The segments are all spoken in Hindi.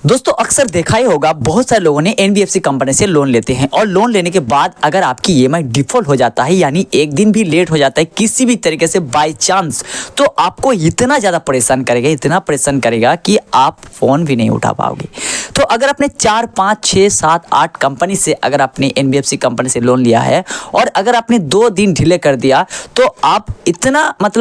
दोस्तों अक्सर देखा ही होगा, बहुत सारे लोगों ने एनबीएफसी कंपनी से लोन लेते हैं और लोन लेने के बाद अगर आपकी ईएमआई डिफॉल्ट हो जाता है, यानी एक दिन भी लेट हो जाता है किसी भी तरीके से बाय चांस, तो आपको इतना ज़्यादा परेशान करेगा, इतना परेशान करेगा कि आप फ़ोन भी नहीं उठा पाओगे। तो अगर आपने 4, 5, 6, 7, 8 कंपनी से अगर आपने एनबीएफसी कंपनी से लोन लिया है और अगर आपने 2 दिन डिले कर दिया, तो आप इतना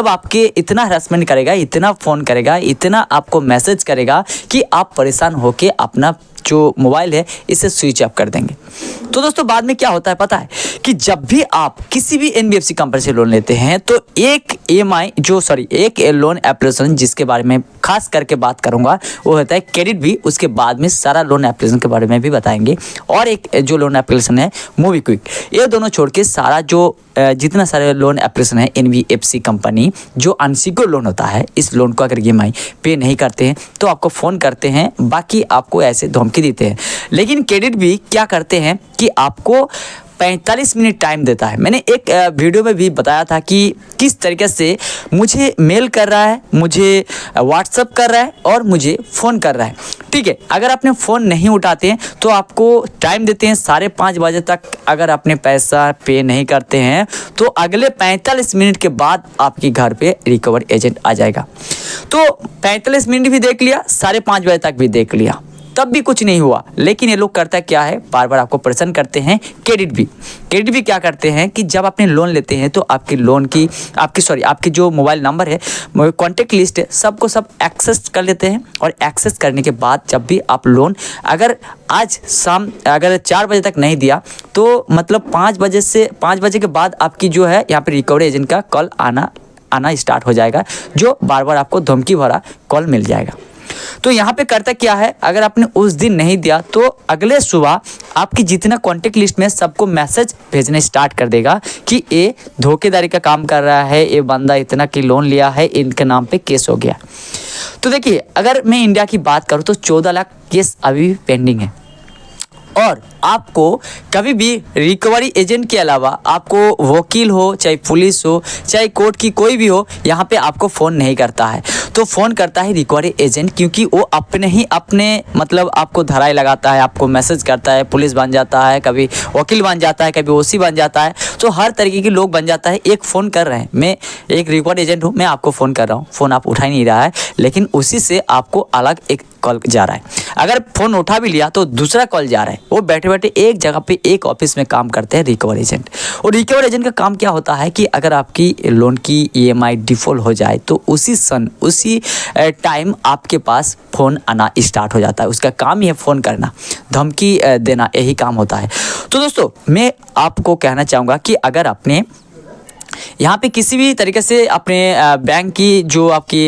आपके इतना हरासमेंट करेगा, इतना फ़ोन करेगा, इतना आपको मैसेज करेगा कि आप परेशान होके अपना जो मोबाइल है इसे स्विच ऑफ कर देंगे। तो दोस्तों बाद में क्या होता है पता है कि जब भी आप किसी भी एनबीएफसी कंपनी से लोन लेते हैं तो एक लोन एप्लीकेशन जिसके बारे में खास करके बात करूंगा वो होता है क्रेडिट भी, उसके बाद में सारा लोन एप्लीकेशन के बारे में भी बताएंगे। और एक जो लोन एप्लीकेशन है मोबीक्विक, ये दोनों छोड़ के सारा जो जितना सारे लोन एप्लीकेशन है एनबीएफसी कंपनी जो अनसिक्योर्ड लोन होता है, इस लोन को अगर ईएमआई पे नहीं करते हैं तो आपको फ़ोन करते हैं, बाकी आपको ऐसे धमकी देते हैं। लेकिन क्रेडिट भी क्या करते हैं कि आपको 45 मिनट टाइम देता है। मैंने एक वीडियो में भी बताया था कि किस तरीके से मुझे मेल कर रहा है, मुझे व्हाट्सअप कर रहा है और मुझे फ़ोन कर रहा है। ठीक है, अगर आपने फ़ोन नहीं उठाते हैं तो आपको टाइम देते हैं 5:30 बजे तक। अगर आपने पैसा पे नहीं करते हैं तो अगले 45 मिनट के बाद आपके घर पे रिकवर एजेंट आ जाएगा। तो 45 मिनट भी देख लिया, 5:30 बजे तक भी देख लिया, तब भी कुछ नहीं हुआ। लेकिन ये लोग करता क्या है, बार बार आपको परेशान करते हैं। क्रेडिट भी क्या करते हैं कि जब आपने लोन लेते हैं तो आपके लोन की आपकी जो मोबाइल नंबर है, कॉन्टैक्ट लिस्ट है, सबको सब एक्सेस कर लेते हैं। और एक्सेस करने के बाद जब भी आप लोन अगर आज शाम अगर 4 बजे तक नहीं दिया तो 5 बजे के बाद आपकी जो है यहाँ पे रिकवरी एजेंट का कॉल आना स्टार्ट हो जाएगा, जो बार बार आपको धमकी भरा कॉल मिल जाएगा। तो यहाँ पे करता क्या है, अगर आपने उस दिन नहीं दिया तो अगले सुबह आपकी जितना कॉन्टैक्ट लिस्ट में सबको मैसेज भेजने स्टार्ट कर देगा कि ये धोखेधड़ी का काम कर रहा है, ये बंदा इतना की लोन लिया है, इनके नाम पे केस हो गया। तो देखिए, अगर मैं इंडिया की बात करूँ तो 14 लाख केस अभी भी पेंडिंग है। और आपको कभी भी रिकवरी एजेंट के अलावा आपको वकील हो, चाहे पुलिस हो, चाहे कोर्ट की कोई भी हो, यहाँ पे आपको फ़ोन नहीं करता है। तो फ़ोन करता है रिकवरी एजेंट, क्योंकि वो अपने आपको धराई लगाता है, आपको मैसेज करता है, पुलिस बन जाता है, कभी वकील बन जाता है, कभी ओसी बन जाता है, तो हर तरीके के लोग बन जाता है। एक फ़ोन कर रहे हैं, मैं एक रिकवरी एजेंट हूँ, मैं आपको फ़ोन कर रहा हूँ, फ़ोन आप उठा ही नहीं रहा है, लेकिन उसी से आपको अलग एक कॉल जा रहा है। अगर फ़ोन उठा भी लिया तो दूसरा कॉल जा रहा है। वो बैठे बैठे एक जगह पे एक ऑफिस में काम करते हैं रिकवर एजेंट। और रिकवर एजेंट का काम क्या होता है कि अगर आपकी लोन की ईएमआई डिफ़ॉल्ट हो जाए तो उसी टाइम आपके पास फ़ोन आना स्टार्ट हो जाता है। उसका काम ही है फ़ोन करना, धमकी देना, यही काम होता है। तो दोस्तों मैं आपको कहना चाहूँगा कि अगर आपने यहाँ पे किसी भी तरीके से अपने बैंक की जो आपकी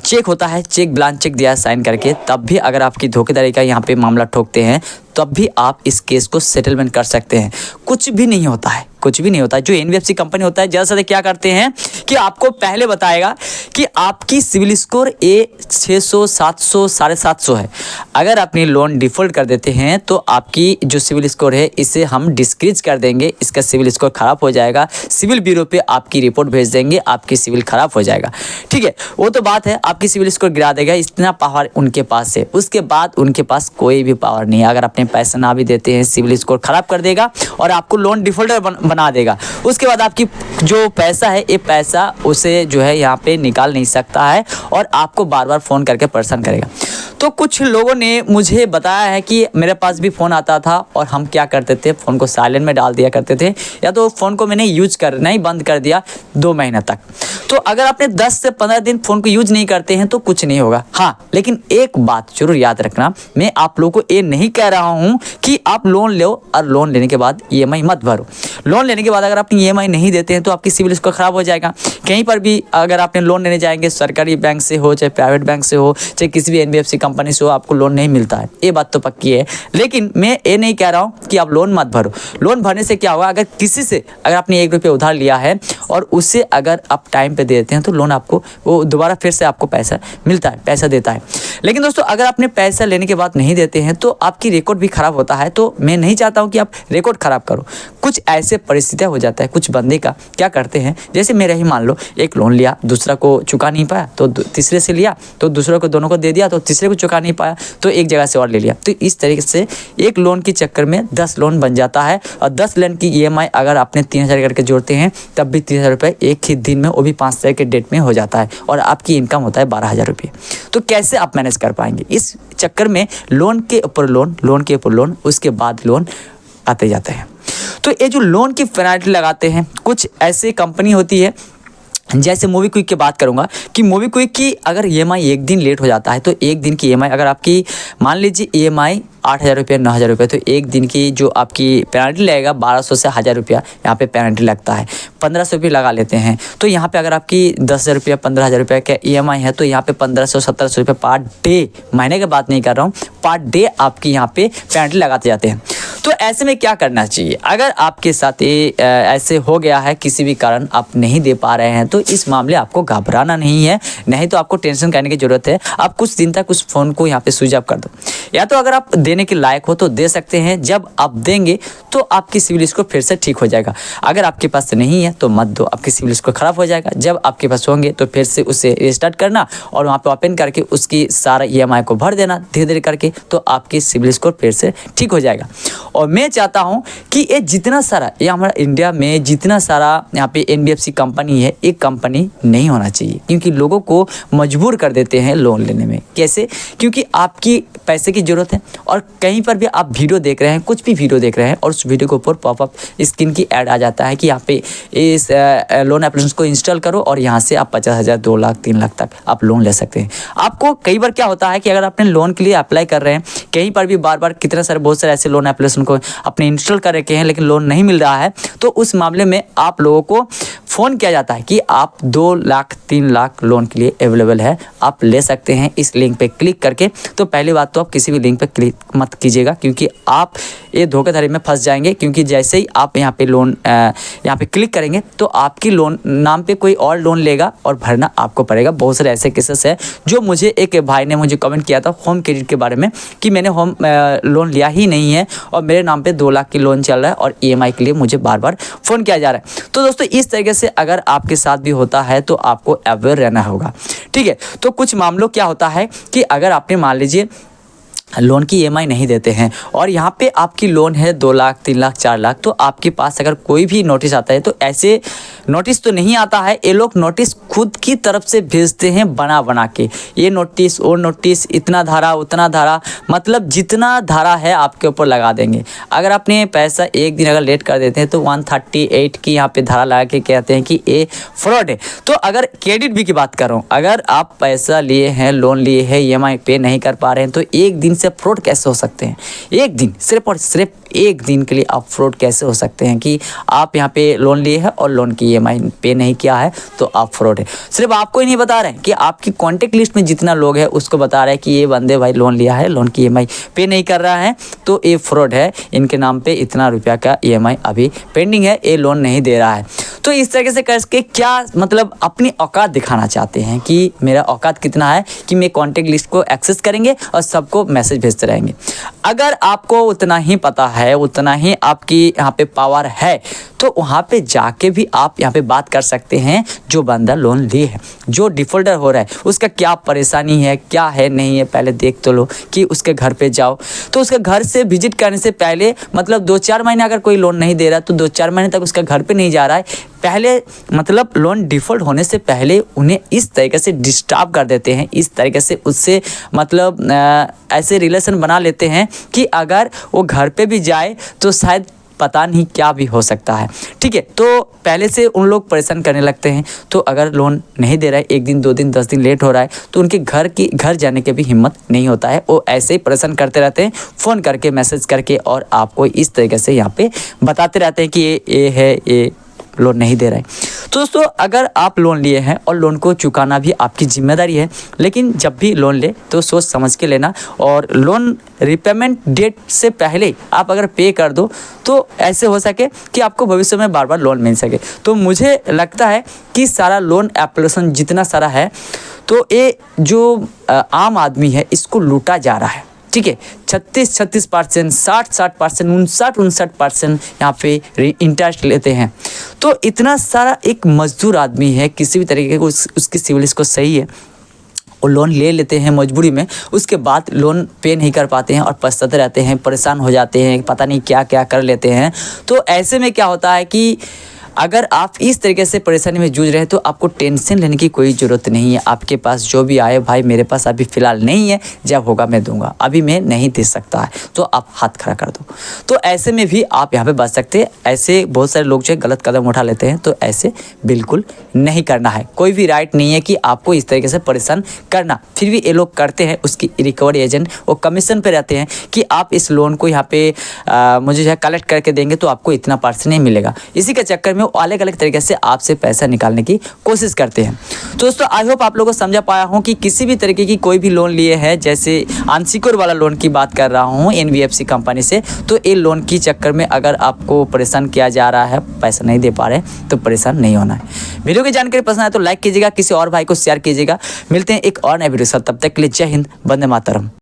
चेक होता है, चेक ब्लांक चेक दिया है साइन करके, तब भी अगर आपकी धोखेधड़ी का यहाँ पे मामला ठोकते हैं तब भी आप इस केस को सेटलमेंट कर सकते हैं। कुछ भी नहीं होता है। जो एनबीएफसी कंपनी होता है ज़्यादा से क्या करते हैं कि आपको पहले बताएगा कि आपकी सिविल स्कोर 600, 700, 750 है। अगर अपनी लोन डिफ़ॉल्ट कर देते हैं तो आपकी जो सिविल स्कोर है इसे हम डिस्क्रीज कर देंगे, इसका सिविल स्कोर ख़राब हो जाएगा, सिविल ब्यूरो पे आपकी रिपोर्ट भेज देंगे, आपकी सिविल ख़राब हो जाएगा। ठीक है, वो तो बात है, आपकी सिविल स्कोर गिरा देगा, इतना पावर उनके पास है। उसके बाद उनके पास कोई भी पावर नहीं है। अगर अपने पैसा ना भी देते हैं, सिविल स्कोर ख़राब कर देगा और आपको लोन डिफ़ॉल्टर बना देगा। उसके बाद आपकी जो पैसा है, ये पैसा उसे जो है यहाँ पे निकाल नहीं सकता है और आपको बार बार फ़ोन करके परेशान करेगा। तो कुछ लोगों ने मुझे बताया है कि मेरे पास भी फ़ोन आता था और हम क्या करते थे, फ़ोन को साइलेंट में डाल दिया करते थे, या तो फ़ोन को मैंने यूज करना ही बंद कर दिया 2 महीना तक। तो अगर आपने 10 से 15 दिन फ़ोन को यूज नहीं करते हैं तो कुछ नहीं होगा। हाँ, लेकिन एक बात जरूर याद रखना, मैं आप लोगों को ये नहीं कह रहा हूँ कि आप लोन लो और लोन लेने के बाद ईएमआई मत भरो। लोन लेने के बाद अगर आप ईएमआई नहीं देते हैं तो आपकी सिविल स्कोर ख़राब हो जाएगा। कहीं पर भी अगर आपने लोन लेने जाएंगे, सरकारी बैंक से हो, चाहे प्राइवेट बैंक से हो, चाहे किसी भी एनबीएफसी कंपनी से हो, आपको लोन नहीं मिलता है, ये बात तो पक्की है। लेकिन मैं ये नहीं कह रहा हूँ कि आप लोन मत भरो। लोन भरने से क्या होगा, अगर किसी से अगर आपने 1 रुपये उधार लिया है और उससे अगर आप टाइम पे देते हैं तो लोन आपको वो दोबारा फिर से आपको पैसा मिलता है, पैसा देता है। लेकिन दोस्तों अगर आपने पैसा लेने के बाद नहीं देते हैं तो आपकी रिकॉर्ड भी ख़राब होता है। तो मैं नहीं चाहता हूँ कि आप रिकॉर्ड ख़राब करो। कुछ ऐसे परिस्थितियाँ हो जाता है, कुछ बंदे का क्या करते हैं, जैसे मेरा ही मान लो, एक लोन लिया, दूसरा को चुका नहीं पाया तो तीसरे से लिया, तो दूसरे को दोनों को दे दिया, तो तीसरे को भी चुका नहीं पाया तो एक जगह से और ले लिया। तो इस तरीके से एक लोन के चक्कर में 10 लोन बन जाता है और 10 लोन की EMI अगर आपने 3000 करके जोड़ते हैं तब भी 3000 रुपये एक ही दिन में, वो भी 5 तारीख के डेट में हो जाता है और आपकी इनकम होता है 12,000 रुपये। तो कैसे आप मैनेज कर पाएंगे? इस चक्कर में लोन के ऊपर लोन, लोन के ऊपर लोन, उसके बाद लोन आते जाते हैं। तो ये जो लोन की पेनल्टी लगाते हैं, कुछ ऐसी कंपनी होती है, जैसे मोबीक्विक की बात करूंगा कि मोबीक्विक की अगर EMI एक दिन लेट हो जाता है तो एक दिन की EMI अगर आपकी मान लीजिए EMI 8,000 रुपये 9,000 रुपये, तो एक दिन की जो आपकी पेनल्टी लगेगा 1200 से 1,000 रुपया यहाँ पे पेनल्टी लगता है। 1,500 रुपये लगा लेते हैं तो यहाँ पे अगर आपकी 10,000 रुपया 15,000 रुपये का EMI है तो यहाँ पे 1,500-1,700 रुपये पर डे, महीने की बात नहीं कर रहा हूँ, पर डे आपकी यहाँ पे पेनल्टी लगाते जाते हैं। तो ऐसे में क्या करना चाहिए? अगर आपके साथ ये ऐसे हो गया है, किसी भी कारण आप नहीं दे पा रहे हैं, तो इस मामले आपको घबराना नहीं है, नहीं तो आपको टेंशन करने की ज़रूरत है। आप कुछ दिन तक उस फ़ोन को यहाँ पे स्विच ऑफ कर दो, या तो अगर आप देने के लायक हो तो दे सकते हैं। जब आप देंगे तो आपकी सिविल स्कोर फिर से ठीक हो जाएगा। अगर आपके पास नहीं है तो मत दो, आपकी सिविल स्कोर ख़राब हो जाएगा। जब आपके पास होंगे तो फिर से उसे रिस्टार्ट करना और वहाँ पर ओपन करके उसकी सारा EMI को भर देना धीरे धीरे करके, तो आपकी सिविल स्कोर फिर से ठीक हो जाएगा। और मैं चाहता हूं कि ये जितना सारा, ये हमारा इंडिया में जितना सारा यहाँ पे NBFC कंपनी है, एक कंपनी नहीं होना चाहिए, क्योंकि लोगों को मजबूर कर देते हैं लोन लेने में। कैसे? क्योंकि आपकी पैसे की ज़रूरत है और कहीं पर भी आप वीडियो देख रहे हैं, कुछ भी वीडियो देख रहे हैं और उस वीडियो के ऊपर पॉपअप स्क्रीन की ऐड आ जाता है कि यहाँ पे इस लोन एप्लीकेशन को इंस्टॉल करो और यहाँ से आप 50,000, 2 लाख, 3 लाख तक आप लोन ले सकते हैं। आपको कई बार क्या होता है कि अगर आपने लोन के लिए अप्लाई कर रहे हैं, कहीं पर भी बार बार कितने सारे बहुत सारे ऐसे लोन एप्लीकेशन को अपने इंस्टॉल कर रखे हैं लेकिन लोन नहीं मिल रहा है, तो उस मामले में आप लोगों को फ़ोन किया जाता है कि आप 2 लाख 3 लाख लोन के लिए अवेलेबल है, आप ले सकते हैं इस लिंक पे क्लिक करके। तो पहली बात तो आप किसी भी लिंक पे क्लिक मत कीजिएगा, क्योंकि आप ये धोखाधड़ी में फंस जाएंगे। क्योंकि जैसे ही आप यहाँ पे लोन यहाँ पे क्लिक करेंगे तो आपकी लोन नाम पे कोई और लोन लेगा और भरना आपको पड़ेगा। बहुत सारे ऐसे केसेस है जो मुझे एक भाई ने मुझे कमेंट किया था होम क्रेडिट के बारे में कि मैंने होम लोन लिया ही नहीं है और मेरे नाम पे 2 लाख की लोन चल रहा है और EMI के लिए मुझे बार बार फ़ोन किया जा रहा है। तो दोस्तों इस तरीके से अगर आपके साथ भी होता है तो आपको अवेयर रहना होगा, ठीक है। तो कुछ मामलों क्या होता है कि अगर आपने मान लीजिए लोन की EMI नहीं देते हैं और यहाँ पे आपकी लोन है 2 लाख 3 लाख 4 लाख, तो आपके पास अगर कोई भी नोटिस आता है, तो ऐसे नोटिस तो नहीं आता है, ये लोग नोटिस खुद की तरफ से भेजते हैं बना बना के, ये नोटिस वो नोटिस, इतना धारा उतना धारा, मतलब जितना धारा है आपके ऊपर लगा देंगे। अगर आपने पैसा एक दिन अगर लेट कर देते हैं तो 138 की यहाँ पे धारा लगा के कहते हैं कि ये फ्रॉड है। तो अगर क्रेडिट भी की बात कर रहा हूँ, अगर आप पैसा लिए हैं, लोन लिए हैं, EMI पे नहीं कर पा रहे हैं, तो एक दिन से फ्रॉड कैसे हो सकते हैं? एक दिन, सिर्फ और सिर्फ एक दिन के लिए आप फ्रॉड कैसे हो सकते हैं कि आप यहाँ पे लोन लिए हैं और लोन की EMI पे नहीं किया है तो आप फ्रॉड है। सिर्फ आपको ही नहीं बता रहे हैं कि आपकी कॉन्टेक्ट लिस्ट में जितना लोग है उसको बता रहे हैं कि ये बंदे भाई लोन लिया है, लोन की EMI पे नहीं कर रहा है तो ये फ्रॉड है, इनके नाम पे इतना रुपया का EMI अभी पेंडिंग है, ये लोन नहीं दे रहा है। तो इस तरीके से करके क्या मतलब अपनी औकात दिखाना चाहते हैं कि मेरा औकात कितना है कि मैं कॉन्टेक्ट लिस्ट को एक्सेस करेंगे और सबको मैसेज भेजते रहेंगे। अगर आपको उतना ही पता है, उतना ही आपकी यहाँ पे पावर है, तो वहाँ पे जाके भी आप यहाँ पे बात कर सकते हैं। जो बंदा लोन लिए है, जो डिफ़ॉल्टर हो रहा है, उसका क्या परेशानी है, क्या है नहीं है, पहले देख तो लो कि उसके घर पे जाओ। तो उसके घर से विजिट करने से पहले मतलब 2-4 महीने अगर कोई लोन नहीं दे रहा तो 2-4 महीने तक उसका घर पे नहीं जा रहा है, पहले मतलब लोन डिफ़ॉल्ट होने से पहले उन्हें इस तरीके से डिस्टर्ब कर देते हैं, इस तरीके से उससे मतलब ऐसे रिलेशन बना लेते हैं कि अगर वो घर पे भी जाए तो शायद पता नहीं क्या भी हो सकता है, ठीक है। तो पहले से उन लोग परेशान करने लगते हैं। तो अगर लोन नहीं दे रहा है, 1 दिन 2 दिन 10 दिन लेट हो रहा है, तो उनके घर जाने के भी हिम्मत नहीं होता है, वो ऐसे ही परेशान करते रहते हैं फ़ोन करके, मैसेज करके, और आपको इस तरीके से यहाँ पे बताते रहते हैं कि ये है, ये लोन नहीं दे रहा है। तो दोस्तों अगर आप लोन लिए हैं और लोन को चुकाना भी आपकी जिम्मेदारी है, लेकिन जब भी लोन ले तो सोच समझ के लेना, और लोन रिपेमेंट डेट से पहले आप अगर पे कर दो तो ऐसे हो सके कि आपको भविष्य में बार बार लोन मिल सके। तो मुझे लगता है कि सारा लोन एप्लीकेशन जितना सारा है, तो ये जो आम आदमी है इसको लूटा जा रहा है, ठीक है। 36%, 60% 59% यहाँ पे इंटरेस्ट लेते हैं। तो इतना सारा एक मजदूर आदमी है, किसी भी तरीके को उसकी सिविल स्कोर सही है, वो लोन ले लेते हैं मजबूरी में, उसके बाद लोन पे नहीं कर पाते हैं और पछताते रहते हैं, परेशान हो जाते हैं, पता नहीं क्या क्या कर लेते हैं। तो ऐसे में क्या होता है कि अगर आप इस तरीके से परेशानी में जूझ रहे हैं तो आपको टेंशन लेने की कोई ज़रूरत नहीं है। आपके पास जो भी आए भाई मेरे पास अभी फ़िलहाल नहीं है, जब होगा मैं दूंगा, अभी मैं नहीं दे सकता है, तो आप हाथ खड़ा कर दो। तो ऐसे में भी आप यहाँ पे बच सकते हैं। ऐसे बहुत सारे लोग जो गलत कदम उठा लेते हैं, तो ऐसे बिल्कुल नहीं करना है। कोई भी राइट नहीं है कि आपको इस तरीके से परेशान करना, फिर भी ये लोग करते हैं। उसकी रिकवरी एजेंट वो कमीशन पे रहते हैं कि आप इस लोन को यहाँ पे मुझे जो है कलेक्ट करके देंगे तो आपको इतना % नहीं मिलेगा। इसी के चक्कर में अलग अलग तरीके से आपसे पैसा निकालने की कोशिश करते हैं। तो दोस्तों आई होप आप लोगों को समझा पाया हूं कि किसी भी तरीके की कोई भी लोन लिए है, जैसे अनसिक्योर वाला लोन की बात कर रहा हूं NBFC कंपनी से, तो ये लोन की चक्कर में अगर आपको परेशान किया जा रहा है, पैसा नहीं दे पा रहे, तो परेशान नहीं होना है। वीडियो की जानकारी पसंद आए तो लाइक कीजिएगा, किसी और भाई को शेयर कीजिएगा। मिलते हैं एक और नए वीडियो के साथ, तब तक के लिए जय हिंद, वंदे मातरम।